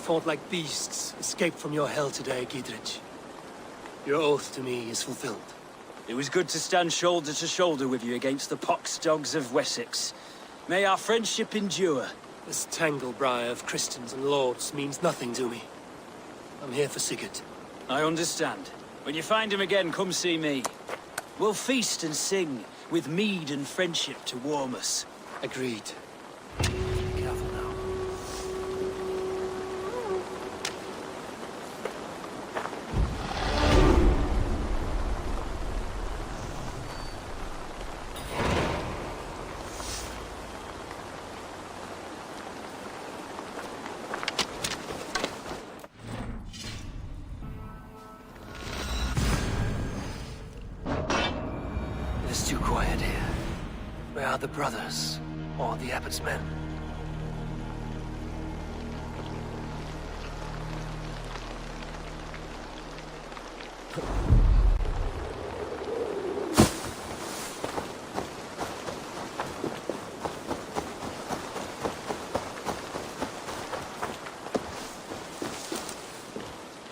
fought like beasts escaped from your hell today, Gidrich. Your oath to me is fulfilled. It was good to stand shoulder to shoulder with you against the pox dogs of Wessex. May our friendship endure. This tanglebriar of Christians and lords means nothing to me. I'm here for Sigurd. I understand. When you find him again, come see me. We'll feast and sing, with mead and friendship to warm us. Agreed. Careful now. It's too quiet here. Where are the brothers? Or the Abbot's men?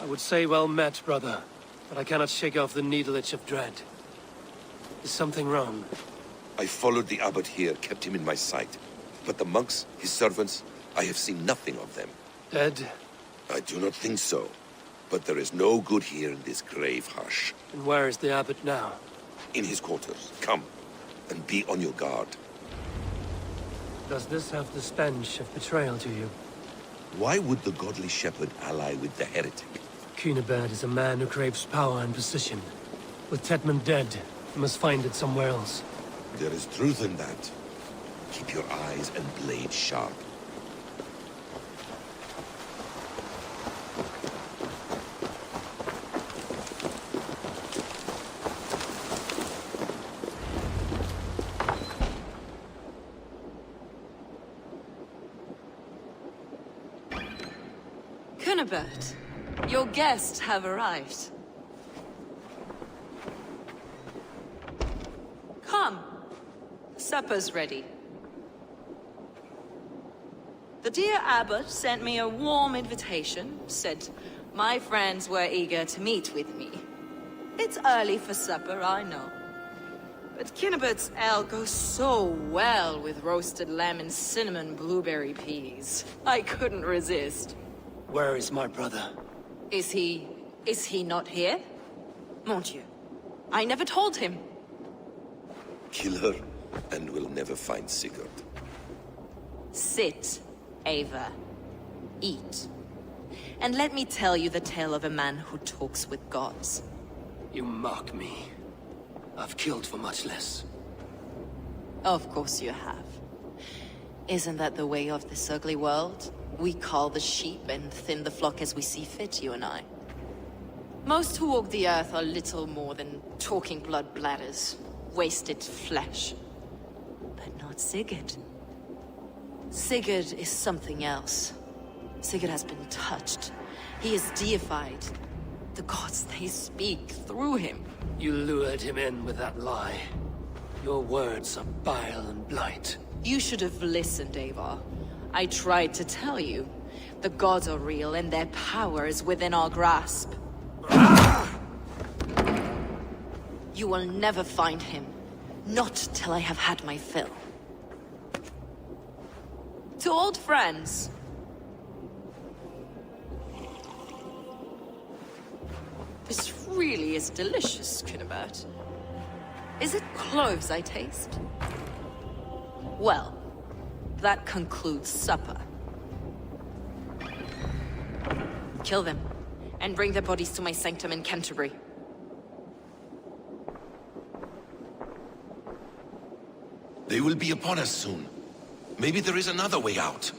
I would say well met, brother, but I cannot shake off the needle itch of dread. Is something wrong? I followed the abbot here, kept him in my sight. But the monks, his servants, I have seen nothing of them. Dead? I do not think so. But there is no good here in this grave hush. And where is the abbot now? In his quarters. Come, and be on your guard. Does this have the stench of betrayal to you? Why would the godly shepherd ally with the heretic? Cunibert is a man who craves power and position. With Tetman dead, he must find it somewhere else. There is truth in that. Keep your eyes and blade sharp. Cunibert, your guests have arrived. Come. Supper's ready. The dear abbot sent me a warm invitation, said my friends were eager to meet with me. It's early for supper, I know. But Cunibert's ale goes so well with roasted lamb and cinnamon blueberry peas. I couldn't resist. Where is my brother? Is he not here? Mon Dieu, I never told him. Kill her, and we'll never find Sigurd. Sit, Ava. Eat. And let me tell you the tale of a man who talks with gods. You mock me. I've killed for much less. Of course you have. Isn't that the way of this ugly world? We cull the sheep and thin the flock as we see fit, you and I. Most who walk the earth are little more than talking blood bladders, wasted flesh. But not Sigurd. Sigurd is something else. Sigurd has been touched. He is deified. The gods, they speak through him. You lured him in with that lie. Your words are bile and blight. You should have listened, Ava. I tried to tell you. The gods are real and their power is within our grasp. You will never find him. Not till I have had my fill. To old friends. This really is delicious, Cunibert. Is it cloves I taste? Well, that concludes supper. Kill them, and bring their bodies to my sanctum in Canterbury. They will be upon us soon. Maybe there is another way out.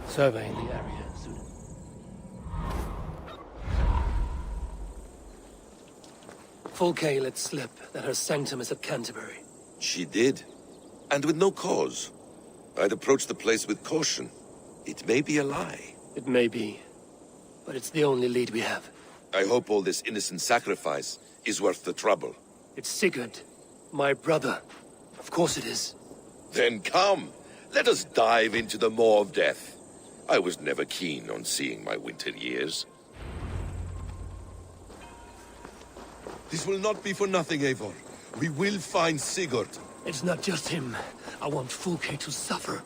Surveying the area. Fulke let slip that her sanctum is at Canterbury. She did. And with no cause. I'd approach the place with caution. It may be a lie. It may be, but it's the only lead we have. I hope all this innocent sacrifice is worth the trouble. It's Sigurd, my brother. Of course it is. Then come, let us dive into the maw of death. I was never keen on seeing my winter years. This will not be for nothing, Eivor. We will find Sigurd. It's not just him. I want Fulke to suffer.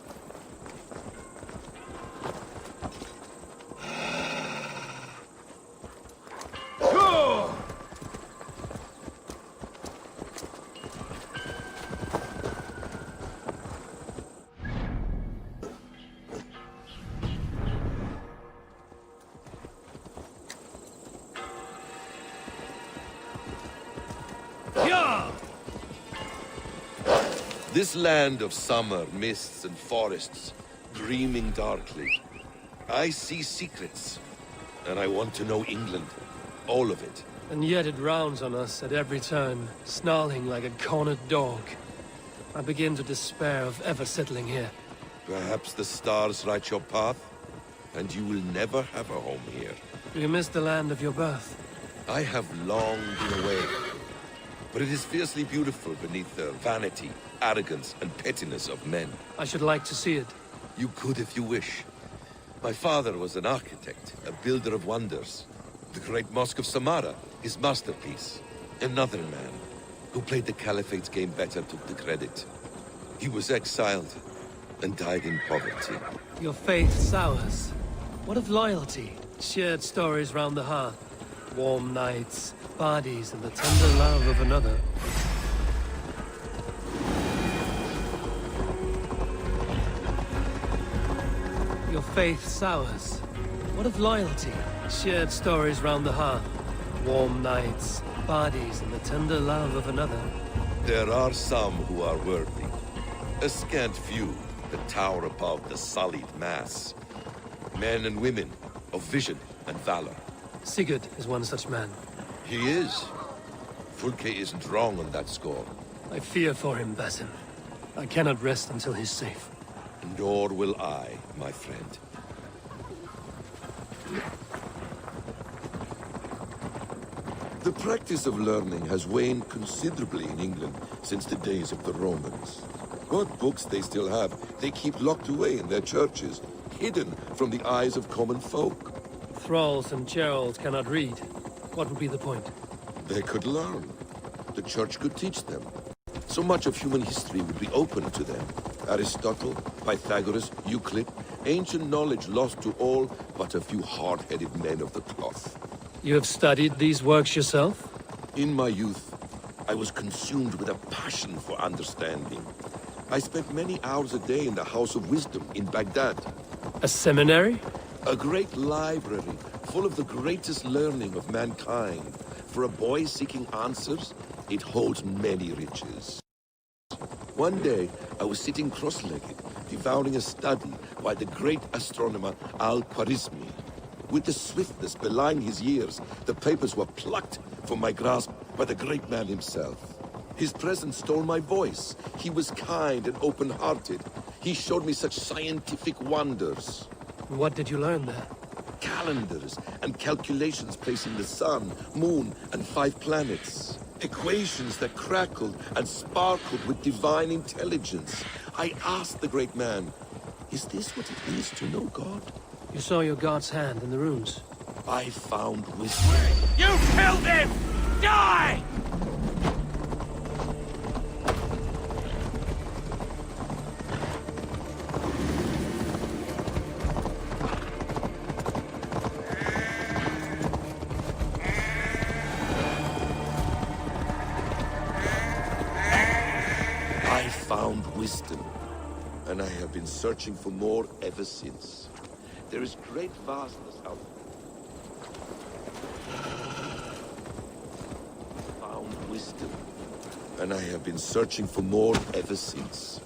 This land of summer, mists and forests, dreaming darkly. I see secrets, and I want to know England. All of it. And yet it rounds on us at every turn, snarling like a cornered dog. I begin to despair of ever settling here. Perhaps the stars write your path, and you will never have a home here. Do you miss the land of your birth? I have long been away, but it is fiercely beautiful beneath the vanity, arrogance, and pettiness of men. I should like to see it. You could if you wish. My father was an architect, a builder of wonders. The great Mosque of Samarra, his masterpiece. Another man, who played the Caliphate's game better, took the credit. He was exiled, and died in poverty. Your faith sours. What of loyalty? Shared stories round the hearth. Warm nights, parties, and the tender love of another. Your faith sours. What of loyalty? Shared stories round the hearth. Warm nights, parties, and the tender love of another. There are some who are worthy. A scant few that tower above the sullied mass. Men and women of vision and valor. Sigurd is one such man. He is. Fulke isn't wrong on that score. I fear for him, Basim. I cannot rest until he's safe. Nor will I, my friend. The practice of learning has waned considerably in England since the days of the Romans. What books they still have, they keep locked away in their churches, hidden from the eyes of common folk. Thralls and Geralds cannot read. What would be the point? They could learn. The church could teach them. So much of human history would be open to them. Aristotle, Pythagoras, Euclid, ancient knowledge lost to all but a few hard-headed men of the cloth. You have studied these works yourself? In my youth, I was consumed with a passion for understanding. I spent many hours a day in the House of Wisdom in Baghdad. A seminary? A great library full of the greatest learning of mankind. For a boy seeking answers, it holds many riches. One day, I was sitting cross-legged, devouring a study by the great astronomer Al-Khwarizmi. With the swiftness belying his years, the papers were plucked from my grasp by the great man himself. His presence stole my voice. He was kind and open-hearted. He showed me such scientific wonders. What did you learn there? Calendars and calculations placing the sun, moon, and 5 planets. Equations that crackled and sparkled with divine intelligence. I asked the great man, is this what it is to know God? You saw your god's hand in the runes. I found wisdom. You killed him! Die! I found wisdom. and I have been searching for more ever since. There is great vastness out found wisdom, and I have been searching for more ever since.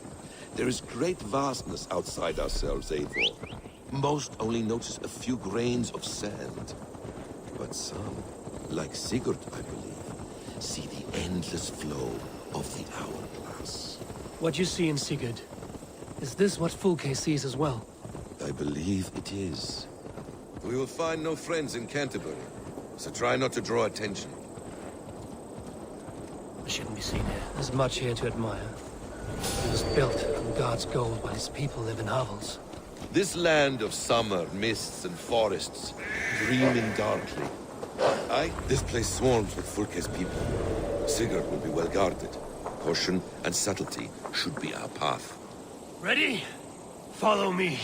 There is great vastness outside ourselves, Eivor. Most only notice a few grains of sand, but some, like Sigurd, I believe, see the endless flow of the hourglass. What you see in Sigurd, is this what Fulke sees as well? I believe it is. We will find no friends in Canterbury, so try not to draw attention. I shouldn't be seen here. There's much here to admire. It was built from God's gold while his people live in hovels. This land of summer, mists and forests, dreaming darkly. Aye, this place swarms with Fulke's people. Sigurd will be well guarded. Caution and subtlety should be our path. Ready? Follow me.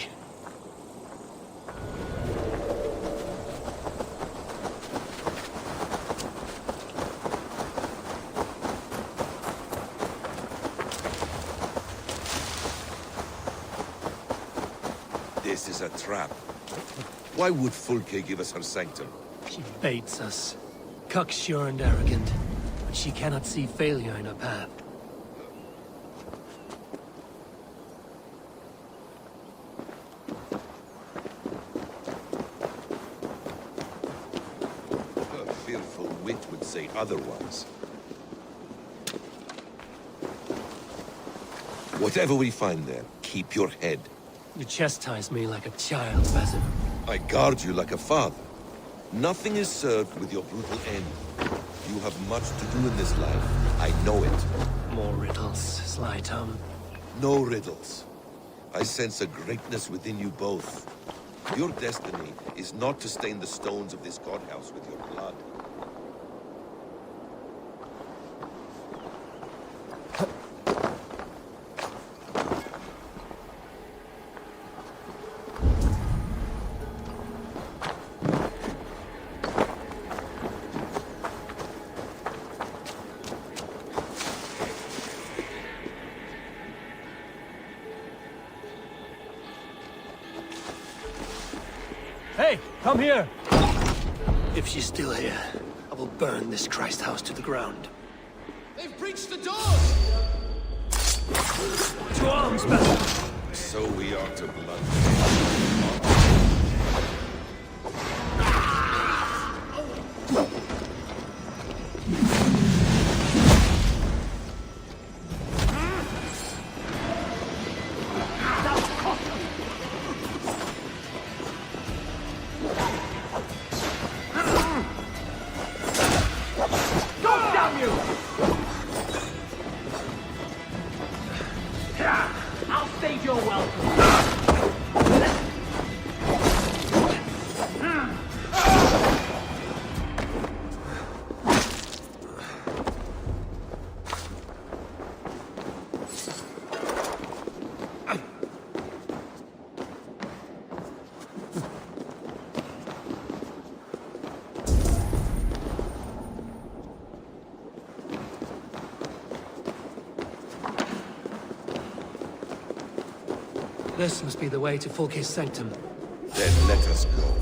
This is a trap. Why would Fulke give us her sanctum? She baits us. Cocksure and arrogant. But she cannot see failure in her path. Her fearful wit would say otherwise. Whatever we find there, keep your head. You chastise me like a child, Basim. I guard you like a father. Nothing is served with your brutal end. You have much to do in this life. I know it. More riddles, sly tongue. No riddles. I sense a greatness within you both. Your destiny is not to stain the stones of this godhouse with your blood. Hey, come here! If she's still here, I will burn this Christ house to the ground. They've breached the doors! To arms, Basim! So we are to blood. I'll save your welcome. This must be the way to Fulke's sanctum. Then let us go.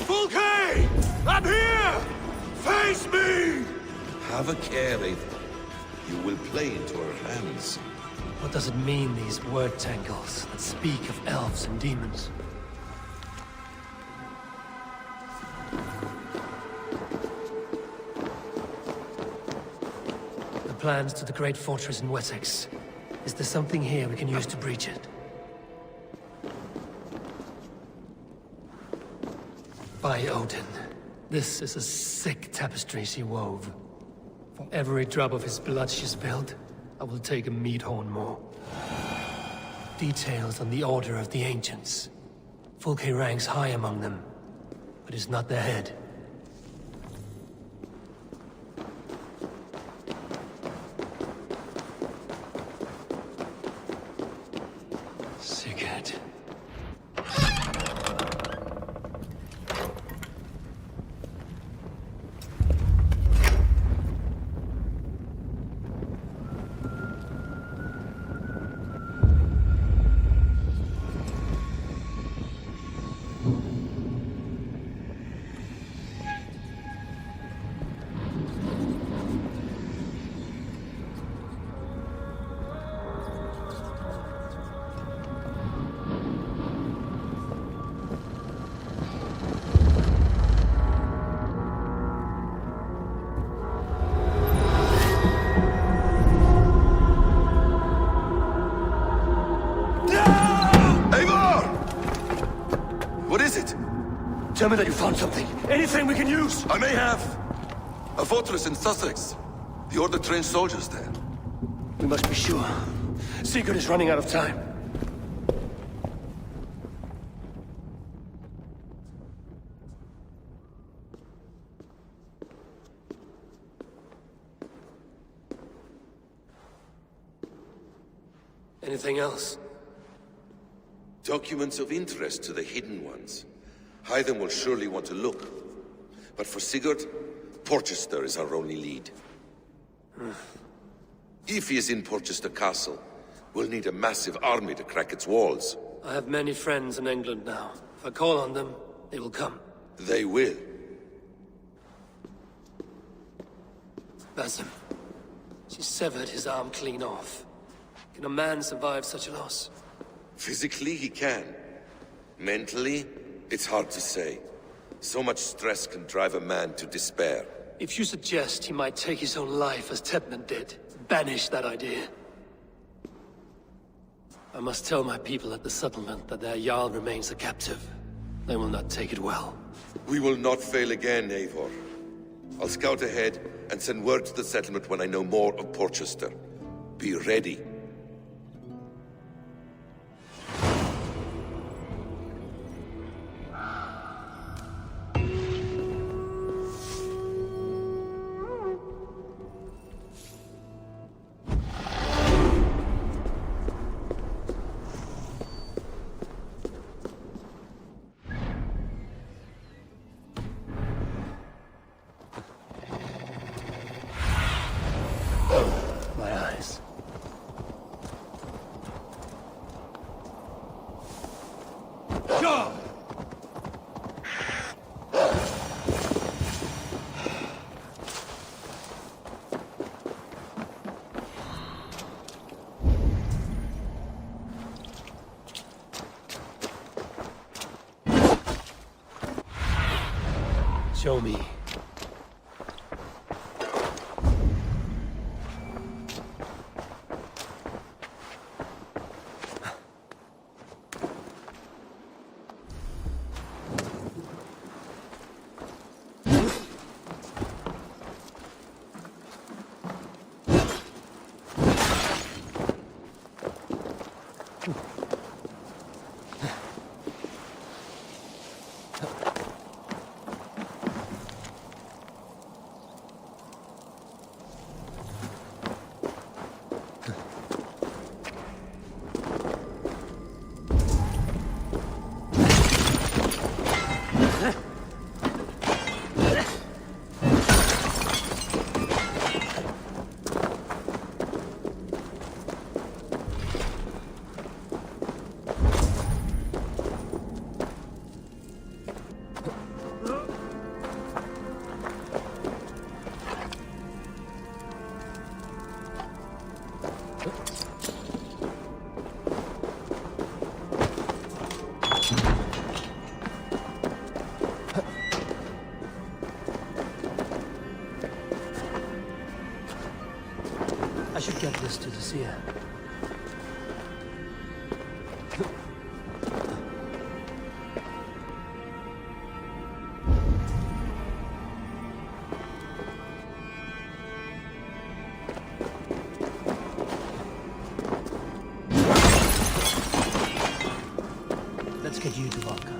Fulke! I'm here! Face me! Have a care, Eivor. You will play into our hands. What does it mean, these word tangles that speak of elves and demons? plans to the great fortress in Wessex. Is there something here we can use to breach it? By Odin, this is a sick tapestry she wove. For every drop of his blood she spilled, I will take a meat horn more. Details on the order of the ancients. Fulke ranks high among them, but is not their head. Sigurd. Tell me that you found something. Anything we can use! I may have. A fortress in Sussex. The Order trained soldiers there. We must be sure. Sigurd is running out of time. Anything else? Documents of interest to the Hidden Ones. Hyden will surely want to look. But for Sigurd, Porchester is our only lead. If he is in Porchester Castle, we'll need a massive army to crack its walls. I have many friends in England now. If I call on them, they will come. They will. Basim. She severed his arm clean off. Can a man survive such a loss? Physically, he can. Mentally, it's hard to say. So much stress can drive a man to despair. If you suggest he might take his own life as Tedman did, banish that idea. I must tell my people at the settlement that their Jarl remains a captive. They will not take it well. We will not fail again, Eivor. I'll scout ahead and send word to the settlement when I know more of Porchester. Be ready. Show me. I should get this to the seer. Let's get you to Valka.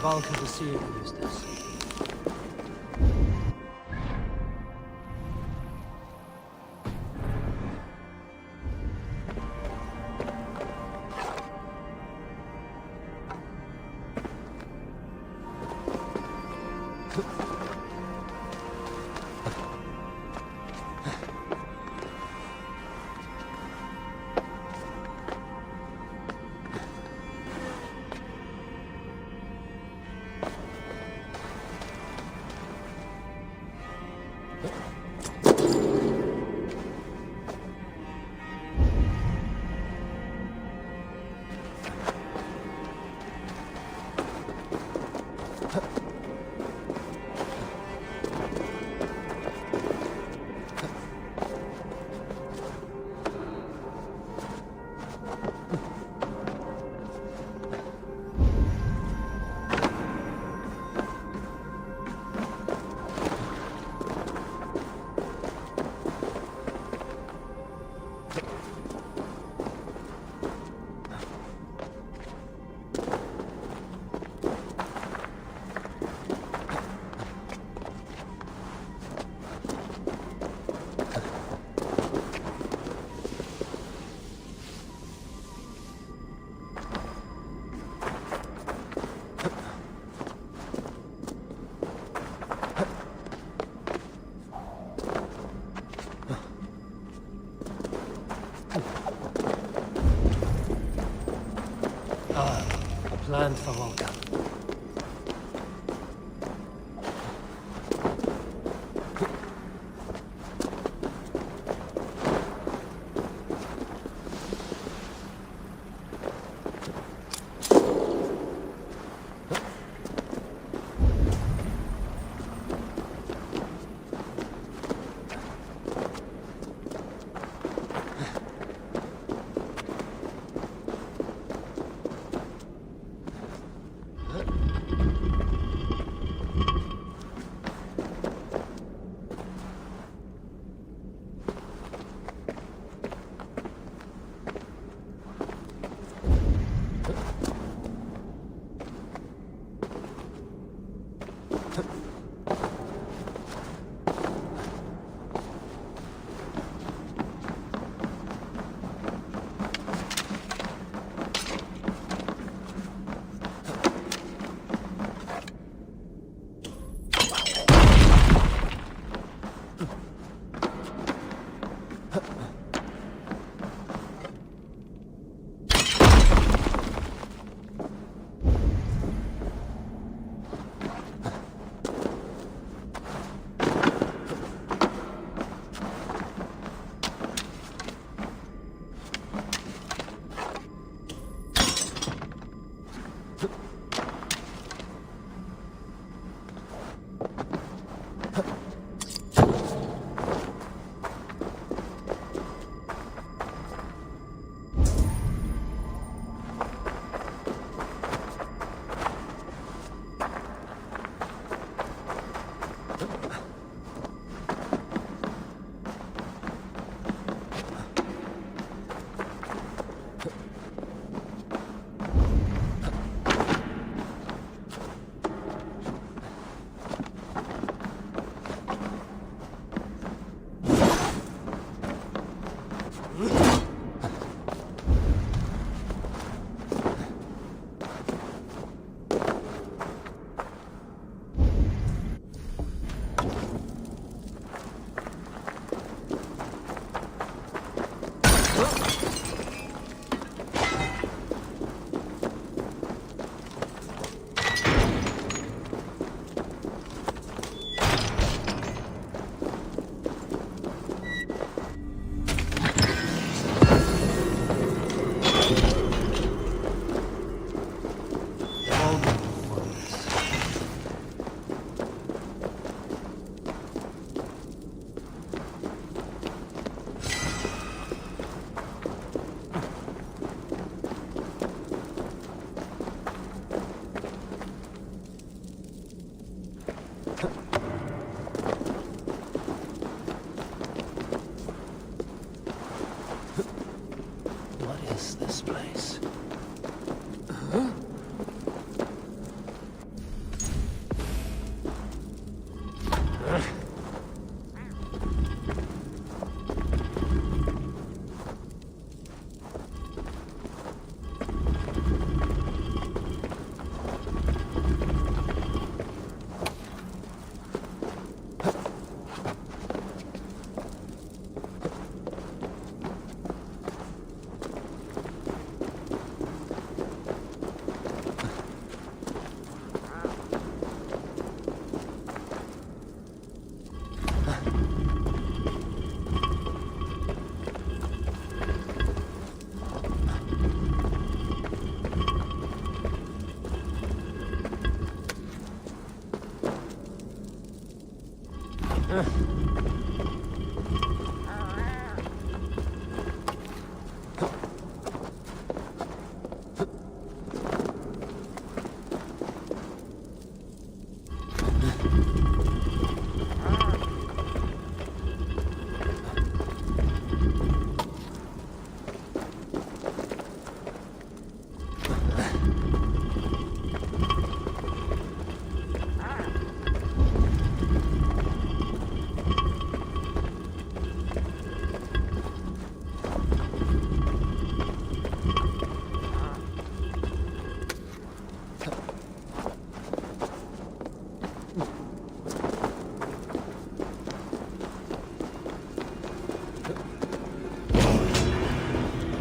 Valka the seer can use this. A plan for Valka.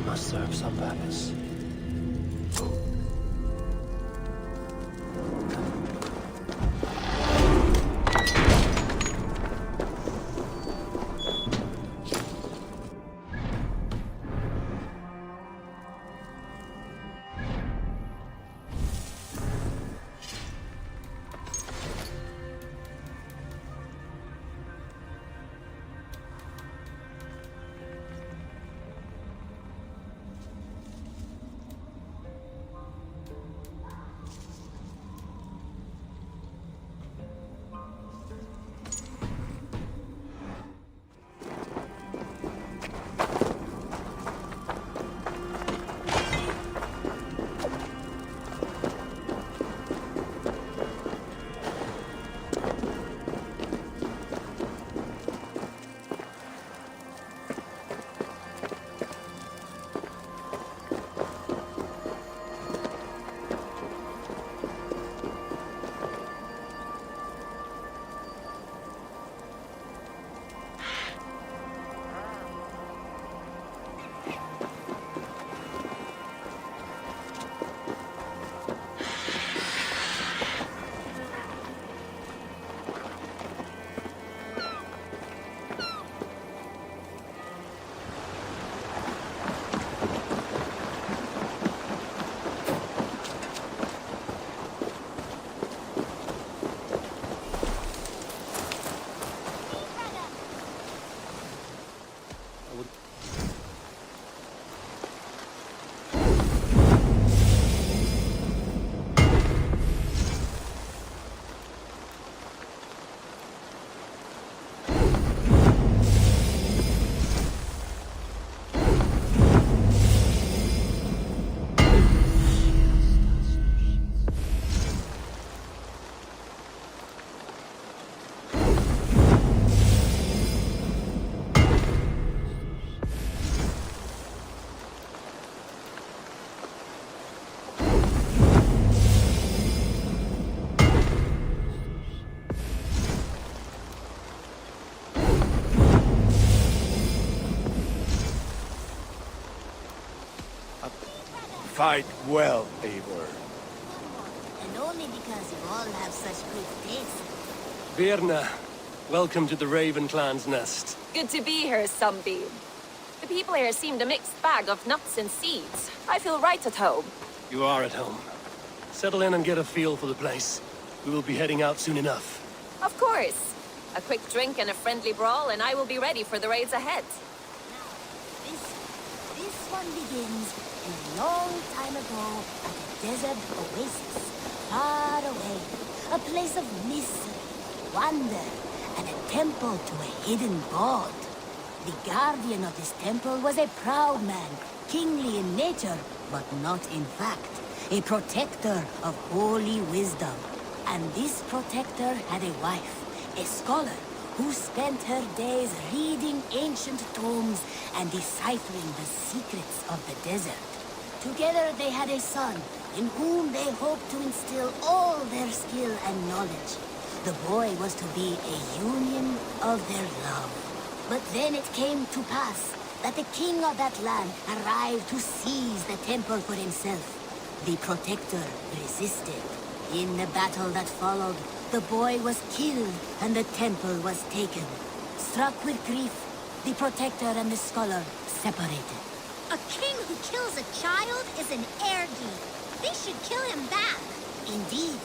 Must serve some purpose. Fight well, Eivor. And only because you all have such good taste. Birna, welcome to the Raven Clan's nest. Good to be here, Sunbeam. The people here seemed a mixed bag of nuts and seeds. I feel right at home. You are at home. Settle in and get a feel for the place. We will be heading out soon enough. Of course. A quick drink and a friendly brawl, and I will be ready for the raids ahead. This one begins a long time ago at a desert oasis, far away. A place of mystery, wonder, and a temple to a hidden god. The guardian of this temple was a proud man, kingly in nature, but not in fact. A protector of holy wisdom. And this protector had a wife, a scholar, who spent her days reading ancient tomes and deciphering the secrets of the desert. Together they had a son, in whom they hoped to instill all their skill and knowledge. The boy was to be a union of their love. But then it came to pass that the king of that land arrived to seize the temple for himself. The protector resisted. In the battle that followed, the boy was killed and the temple was taken. Struck with grief, the protector and the scholar separated. A king who kills a child is an heir deed. They should kill him back. Indeed.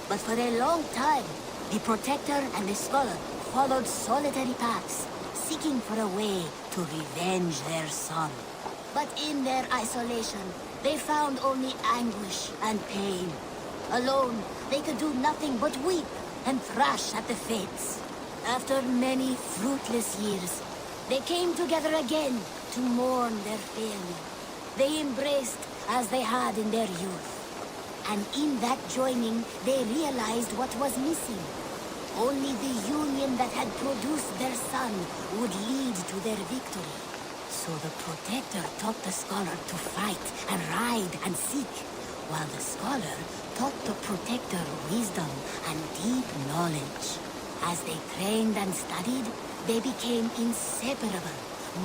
But for a long time, the protector and the scholar followed solitary paths, seeking for a way to revenge their son. But in their isolation, they found only anguish and pain. Alone, they could do nothing but weep and thrash at the fates. After many fruitless years, they came together again to mourn their failure. They embraced as they had in their youth. And in that joining, they realized what was missing. Only the union that had produced their son would lead to their victory. So the Protector taught the Scholar to fight and ride and seek, while the Scholar taught the Protector wisdom and deep knowledge. As they trained and studied, they became inseparable,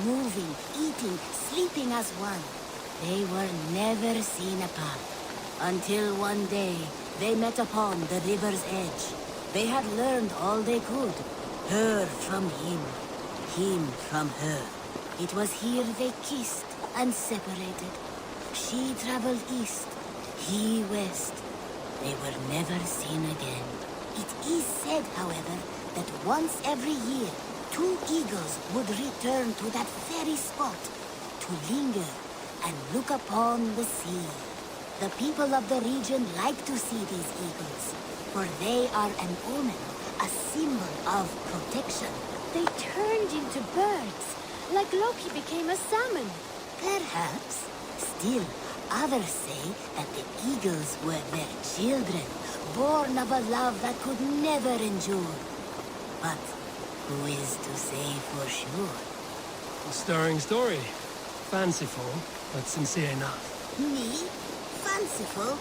moving, eating, sleeping as one. They were never seen apart. Until one day, they met upon the river's edge. They had learned all they could. Her from him from her. It was here they kissed and separated. She traveled east, he west. They were never seen again. It is said, however, that once every year, 2 eagles would return to that very spot to linger and look upon the sea. The people of the region like to see these eagles, for they are an omen, a symbol of protection. They turned into birds, like Loki became a salmon. Perhaps. Still, others say that the eagles were their children, born of a love that could never endure. But who is to say for sure? A stirring story. Fanciful, but sincere enough. Me? Fanciful?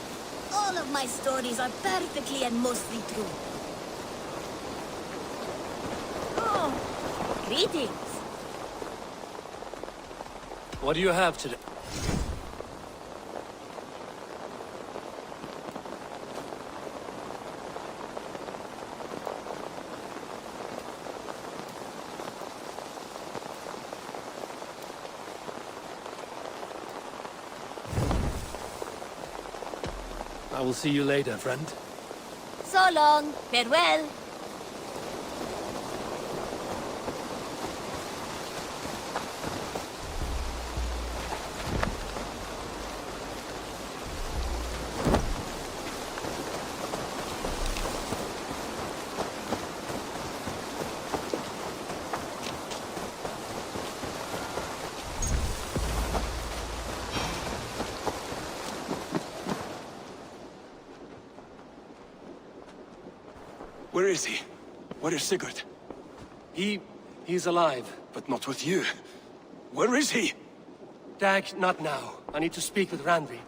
All of my stories are perfectly and mostly true. Oh, greetings. What do you have today? I will see you later, friend. So long. Farewell. Where is he? Where is Sigurd? He's alive. But not with you. Where is he? Dag, not now. I need to speak with Randvi.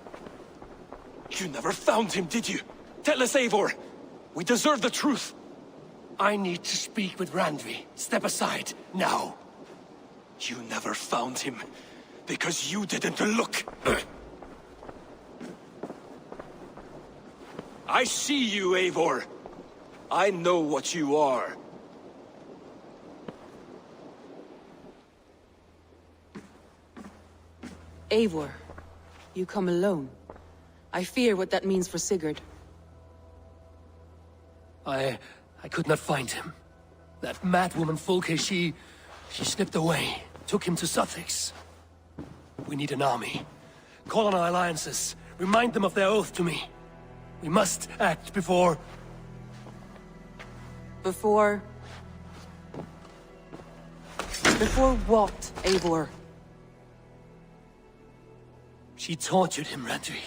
You never found him, did you? Tell us, Eivor. We deserve the truth. I need to speak with Randvi. Step aside, now. You never found him, because you didn't look. I see you, Eivor. I know what you are. Eivor, you come alone. I fear what that means for Sigurd. I could not find him. That madwoman Folke, she slipped away, took him to Sussex. We need an army. Call on our alliances. Remind them of their oath to me. We must act before... Before what, Eivor? She tortured him, Randvi.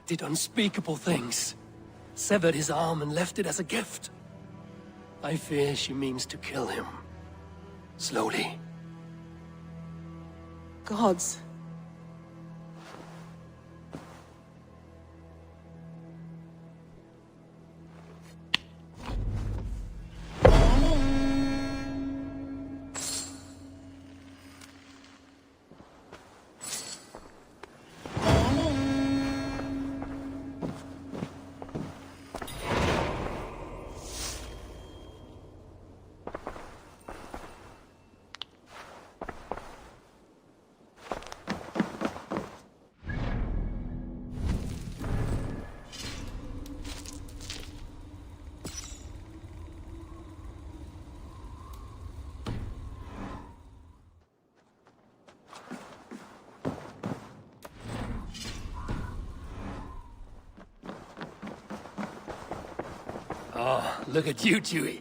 Did unspeakable things. Severed his arm and left it as a gift. I fear she means to kill him. Slowly. Gods. Oh, look at you, Chewie.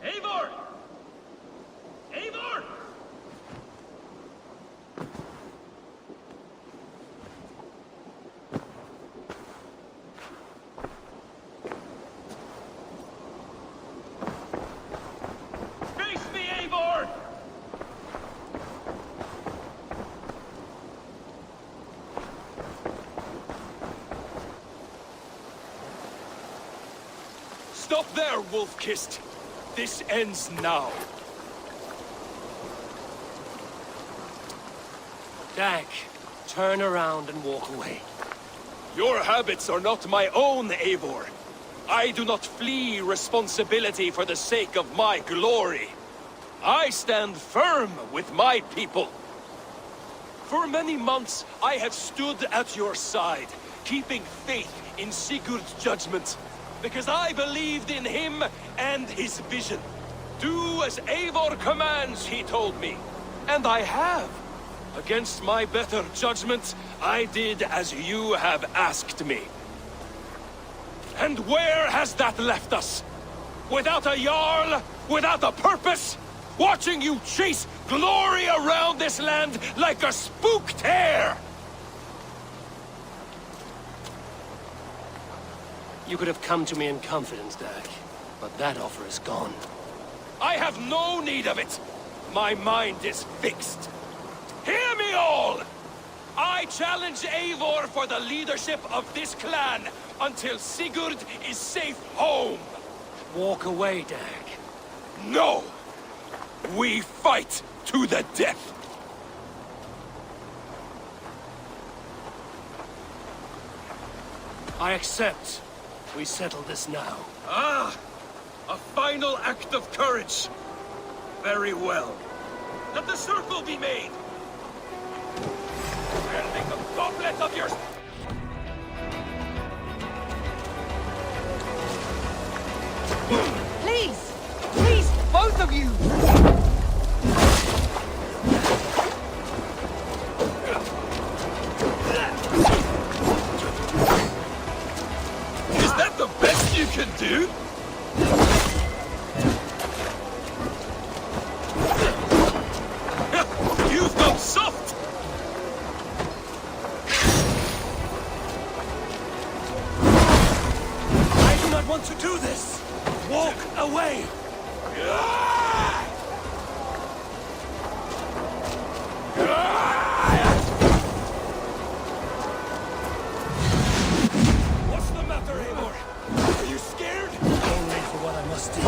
Eivor! Eivor! Face me, Eivor! Stop there, wolf-kissed! This ends now. Dag, turn around and walk away. Your habits are not my own, Eivor. I do not flee responsibility for the sake of my glory. I stand firm with my people. For many months, I have stood at your side, keeping faith in Sigurd's judgment, because I believed in him and his vision. Do as Eivor commands, he told me. And I have. Against my better judgment, I did as you have asked me. And where has that left us? Without a Jarl? Without a purpose? Watching you chase glory around this land like a spooked hare! You could have come to me in confidence, Dag, but that offer is gone. I have no need of it! My mind is fixed. Hear me all! I challenge Eivor for the leadership of this clan until Sigurd is safe home! Walk away, Dag. No! We fight to the death! I accept. We settle this now. Ah! A final act of courage! Very well. Let the circle be made! I'll make a goblet of yours! Please! Please, both of you! Is that the best you can do? You've gone soft! I do not want to do this! Walk away! What's the matter, Eivor? Are you scared? Only for what I must do.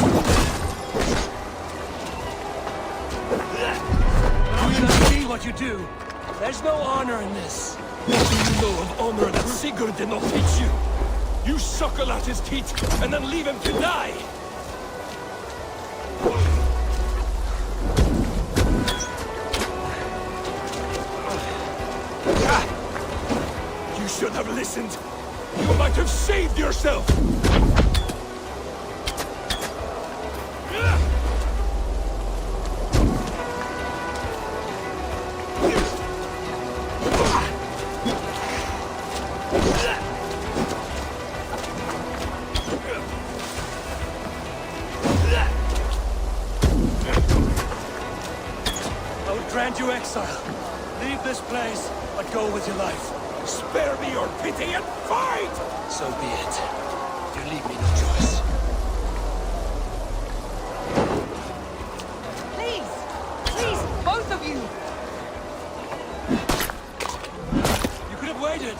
Do you not see what you do? There's no honor in this. What do you know of honor that Sigurd did not teach you? You suckle at his teeth and then leave him to die! You should have listened! You might have saved yourself! I would grant you exile. Leave this place, but go with your life. Spare me your pity and fight! So be it. You leave me no choice. Please! Please, both of you! decided!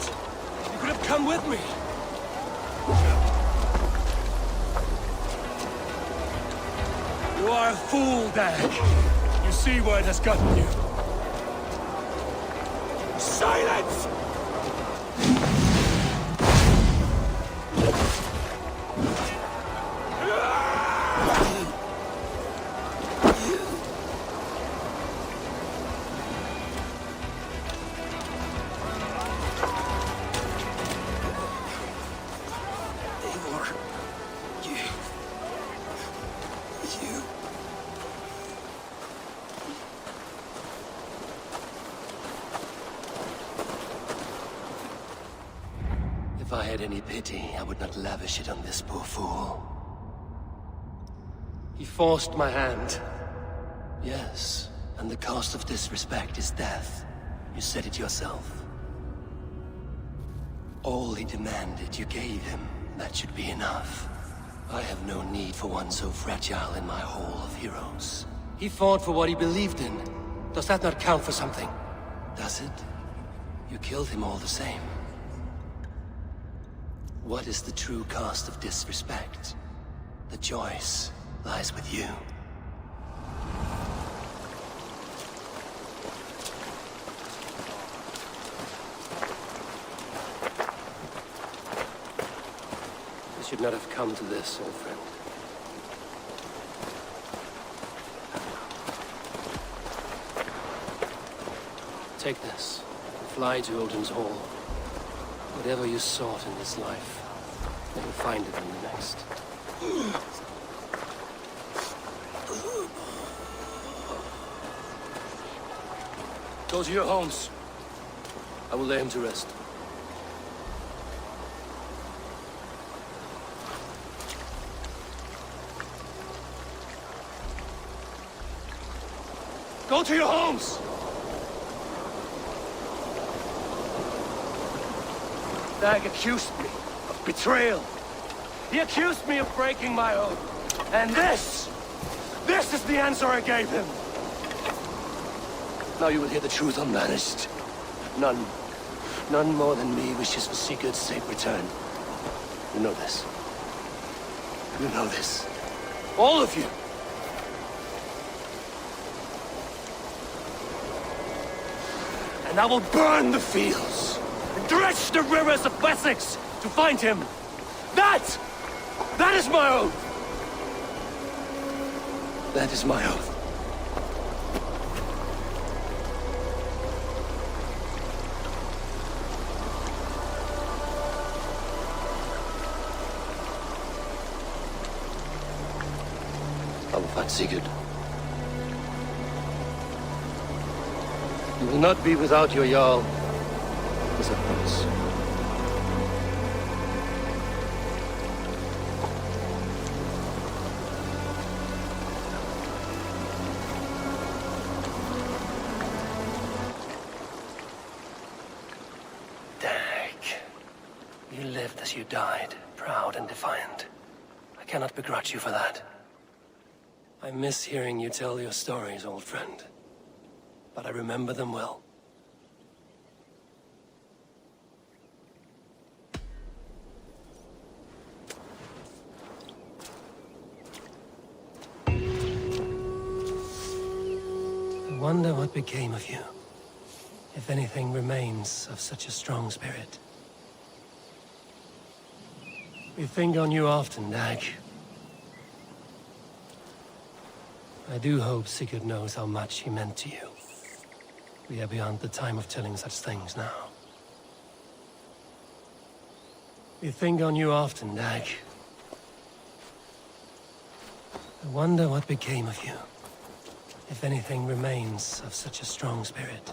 You could have come with me! You are a fool, Dag. You see where it has gotten you. Silence! If I had any pity, I would not lavish it on this poor fool. He forced my hand. Yes, and the cost of disrespect is death. You said it yourself. All he demanded, you gave him. That should be enough. I have no need for one so fragile in my hall of heroes. He fought for what he believed in. Does that not count for something? Does it? You killed him all the same. What is the true cost of disrespect? The choice lies with you. You should not have come to this, old friend. Take this, and fly to Odin's Hall. Whatever you sought in this life, you will find it in the next. Go to your homes. I will lay him to rest. Go to your homes! Dag accused me of betrayal. He accused me of breaking my oath. And this is the answer I gave him. Now you will hear the truth unbanished. None more than me wishes for Sigurd's safe return. You know this. You know this. All of you. And I will burn the fields, and dredge the rivers of Wessex to find him. That is my oath. That is my oath. I will find Sigurd. You will not be without your Jarl, as I promise. Dag, you lived as you died, proud and defiant. I cannot begrudge you for that. I miss hearing you tell your stories, old friend. But I remember them well. I wonder what became of you, if anything remains of such a strong spirit. We think on you often, Dag. I do hope Sigurd knows how much he meant to you. We are beyond the time of telling such things now. We think on you often, Dag. I wonder what became of you, if anything remains of such a strong spirit.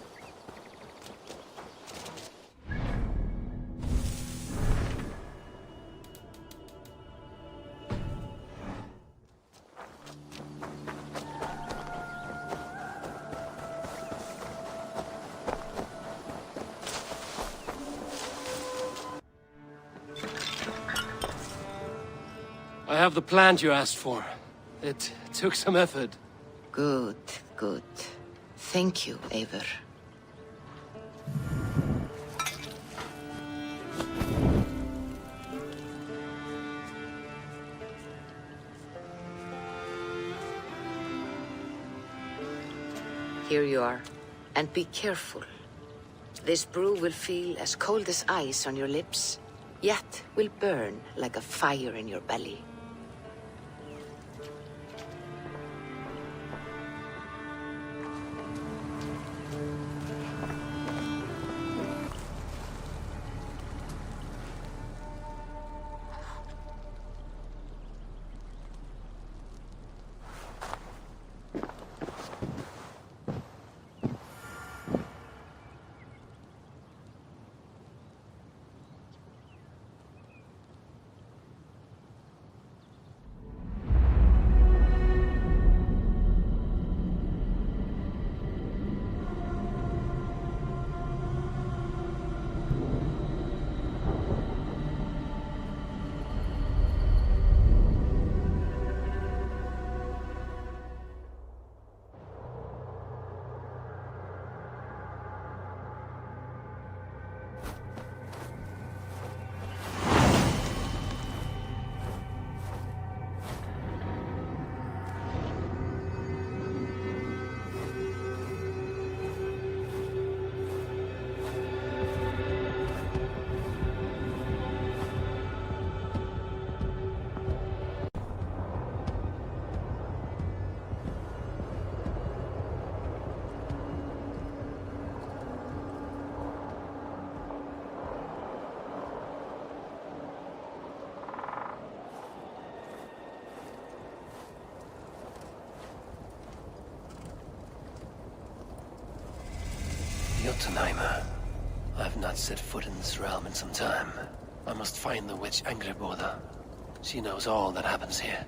I have the plant you asked for. It took some effort. Good, good. Thank you, Eivor. Here you are. And be careful. This brew will feel as cold as ice on your lips, yet will burn like a fire in your belly. Jotunheimer. I've not set foot in this realm in some time. I must find the witch Angrboda. She knows all that happens here.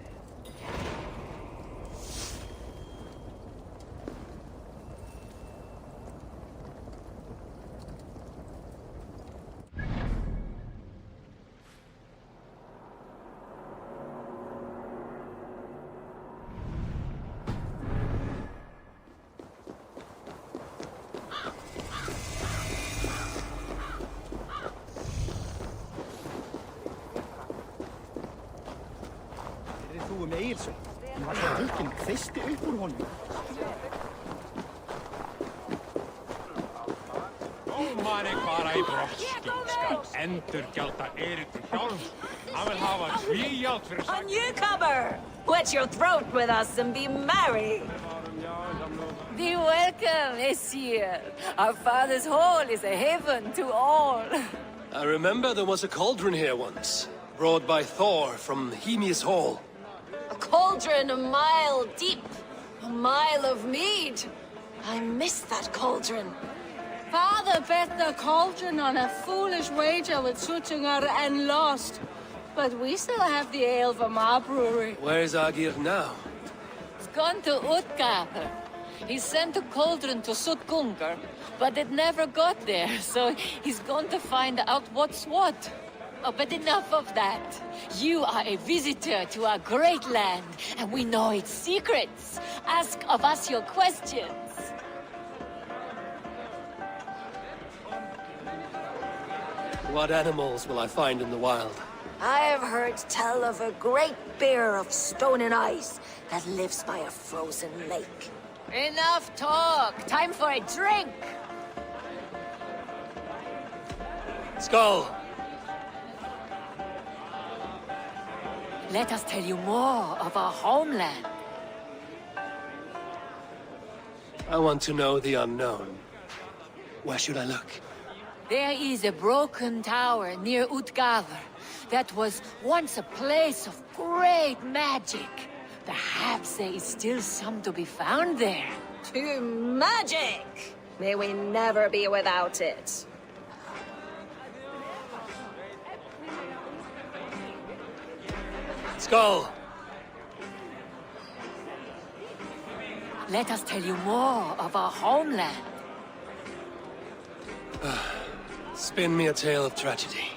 Dómarinn bara í brottskjól skal endurgjalda erindi hjálms. Hann vil hafa tvíjald fyrir A newcomer! Wet your throat with us and be merry! Be welcome, messieurs. Our father's hall is a haven to all. I remember there was a cauldron here once, brought by Thor from Hemia's Hall. A cauldron a mile deep, a mile of mead. I miss that cauldron. Father bet the cauldron on a foolish wager with Suttinger and lost. But we still have the ale from our brewery. Where is Agir now? He's gone to Utgarður. He sent a cauldron to Sutgungur, but it never got there, so he's gone to find out what's what. Oh, but enough of that. You are a visitor to our great land, and we know its secrets. Ask of us your questions. What animals will I find in the wild? I have heard tell of a great bear of stone and ice that lives by a frozen lake. Enough talk. Time for a drink. Skull! Let us tell you more of our homeland. I want to know the unknown. Where should I look? There is a broken tower near Utgarður that was once a place of great magic. Perhaps there is still some to be found there. To magic! May we never be without it. Skull! Let us tell you more of our homeland. Spin me a tale of tragedy.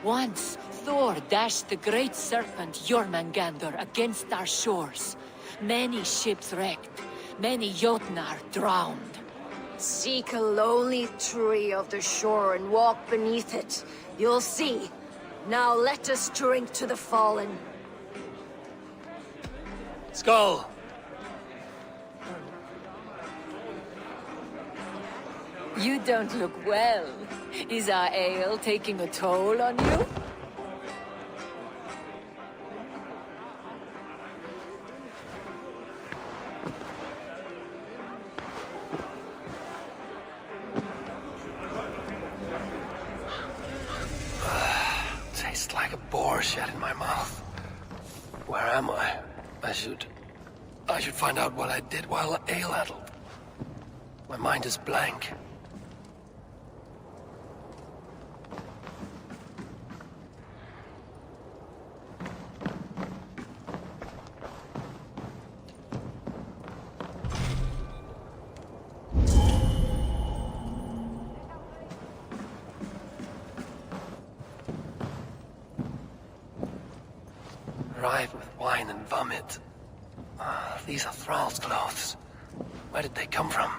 Once, Thor dashed the great serpent Jormungandr against our shores. Many ships wrecked, many Jotnar drowned. Seek a lonely tree of the shore and walk beneath it. You'll see. Now let us drink to the fallen. Skull! You don't look well. Is our ale taking a toll on you? Tastes like a boar shed in my mouth. Where am I? I should find out what I did while ale addled. My mind is blank. Ripe with wine and vomit. These are thralls' clothes. Where did they come from?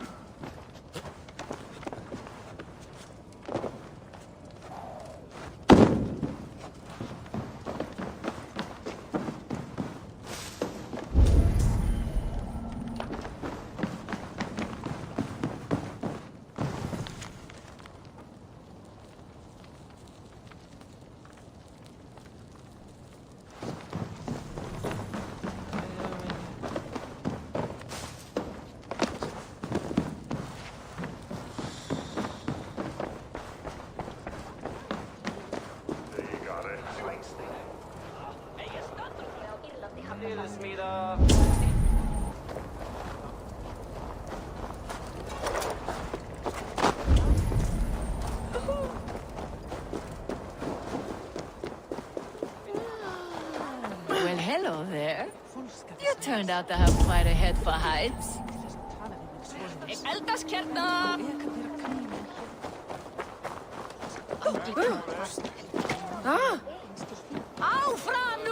Well, hello there. You turned out to have quite a head for heights. Ah! Au fram nu!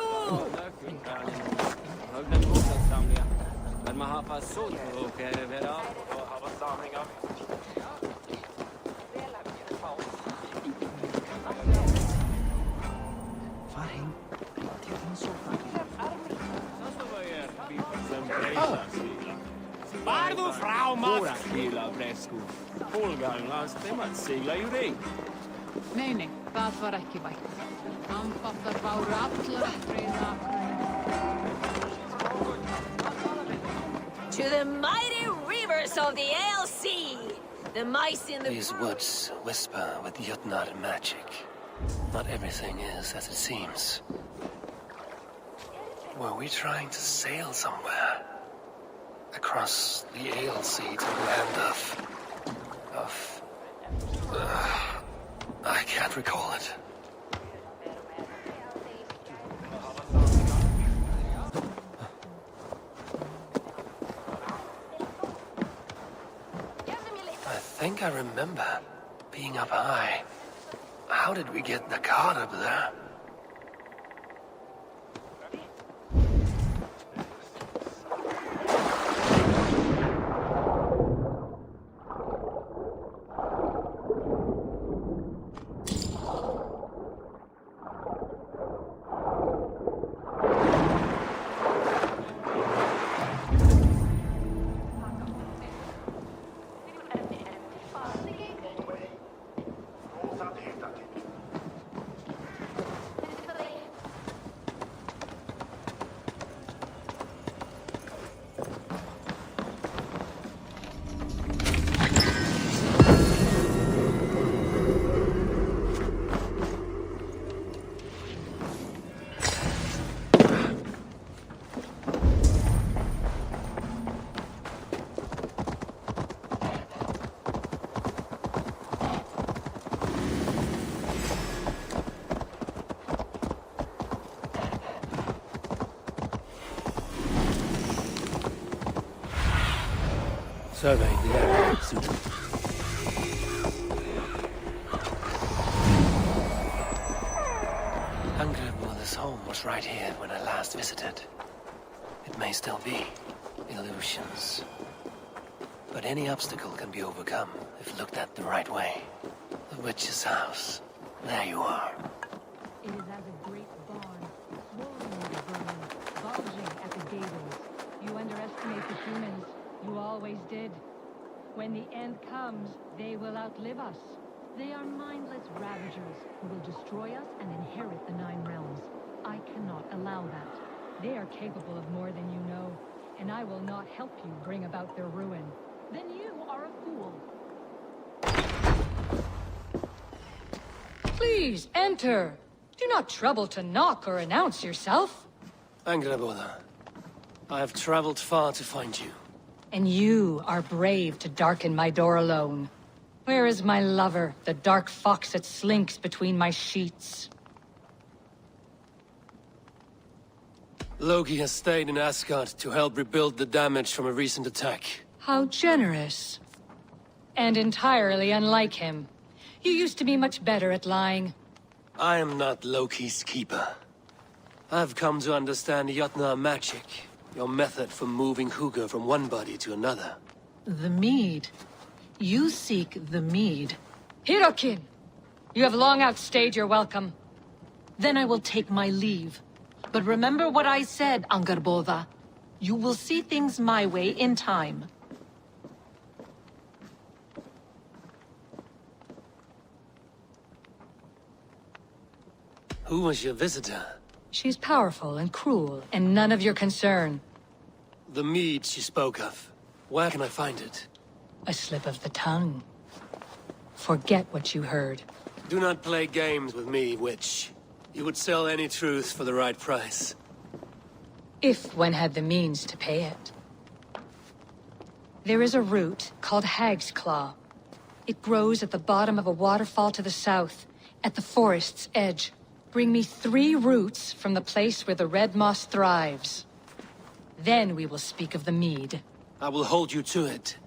Men man har fast sålt och överallt och har samlingar. Pardu fraumat! Kyllä bresku. Pulgaanlaistemat sigla ju dig. Nei, það var ekki vægt. Ambattar báru allar friða. To the mighty rivers of the Ale Sea! The mice in the... These woods whisper with Jotnar magic. Not everything is as it seems. Were we trying to sail somewhere? Across the Ale Sea to the land of... I can't recall it. I think I remember being up high. How did we get the cart up there? Surveying the area. Angreboda's home was right here when I last visited. It may still be illusions. But any obstacle can be overcome if looked at the right way. The witch's house. There you are. It is as a great barn, swollen with vermin, bulging at the gables. You underestimate the humans. You always did. When the end comes, they will outlive us. They are mindless ravagers who will destroy us and inherit the Nine Realms. I cannot allow that. They are capable of more than you know, and I will not help you bring about their ruin. Then you are a fool. Please, enter. Do not trouble to knock or announce yourself. Angraboda, I have traveled far to find you. And you are brave to darken my door alone. Where is my lover, the dark fox that slinks between my sheets? Loki has stayed in Asgard to help rebuild the damage from a recent attack. How generous. And entirely unlike him. You used to be much better at lying. I am not Loki's keeper. I've come to understand Jotnar magic, your method for moving Hugr from one body to another. The mead. You seek the mead. Hirokin! You have long outstayed your welcome. Then I will take my leave. But remember what I said, Angrboda. You will see things my way in time. Who was your visitor? She's powerful and cruel, and none of your concern. The mead she spoke of. Where can I find it? A slip of the tongue. Forget what you heard. Do not play games with me, witch. You would sell any truth for the right price. If one had the means to pay it. There is a root called Hag's Claw. It grows at the bottom of a waterfall to the south, at the forest's edge. Bring me 3 roots from the place where the red moss thrives. Then we will speak of the mead. I will hold you to it.